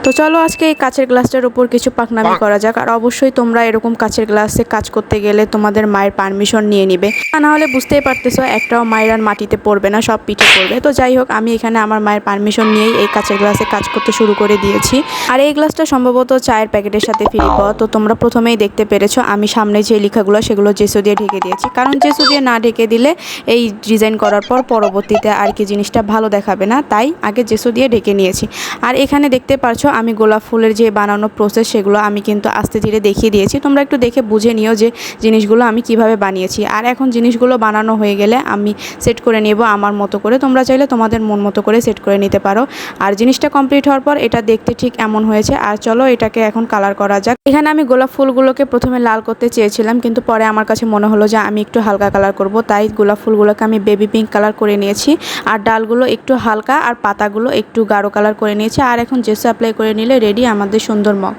তো চলো আজকে এই কাচের গ্লাসটার উপর কিছু পাকনামি করা যাক। আর অবশ্যই তোমরা এরকম কাচের গ্লাসে কাজ করতে গেলে তোমাদের মায়ের পারমিশন নিয়ে নিবে, না হলে বুঝতেই পারতেছো একটাও মায়ের আর মাটিতে পড়বে না, সব পিঠে পড়বে। তো যাই হোক, আমি এখানে আমার মায়ের পারমিশন নিয়েই এই কাচের গ্লাসে কাজ করতে শুরু করে দিয়েছি। আর এই গ্লাসটা সম্ভবত চায়ের প্যাকেটের সাথে ফিরিব। তো তোমরা প্রথমেই দেখতে পেরেছো আমি সামনে যে লেখাগুলো সেগুলো জেসু দিয়ে ঢেকে দিয়েছি, কারণ জেসু দিয়ে না ঢেকে দিলে এই ডিজাইন করার পর পরবর্তীতে আর কি জিনিসটা ভালো দেখাবে না, তাই আগে জেসু দিয়ে ঢেকে নিয়েছি। আর এখানে দেখতে পারছো আমি গোলাপ ফুলের যে বানানো প্রসেস সেগুলো আমি কিন্তু আস্তে ধীরে দেখিয়ে দিয়েছি। তোমরা একটু দেখে বুঝে নিও যে জিনিসগুলো আমি কিভাবে বানিয়েছি। আর এখন জিনিসগুলো বানানো হয়ে গেলে আমি সেট করে নেব আমার মতো করে। তোমরা চাইলে তোমাদের মন মতো করে সেট করে নিতে পারো। আর জিনিসটা কমপ্লিট হওয়ার পর এটা দেখতে ঠিক এমন হয়েছে। আর চলো এটাকে এখন কালার করা যাক। এখানে আমি গোলাপ ফুলগুলোকে প্রথমে লাল করতে চেয়েছিলাম, কিন্তু পরে আমার কাছে মনে হলো যে আমি একটু হালকা কালার করব, তাই গোলাপ ফুলগুলোকে আমি বেবি পিঙ্ক কালার করে নিয়েছি। আর ডালগুলো একটু হালকা আর পাতাগুলো একটু গাঢ় কালার করে নিয়েছি। আর এখন জেসু অ্যাপ্লাই করে নিলে রেডি আমাদের সুন্দর মগ।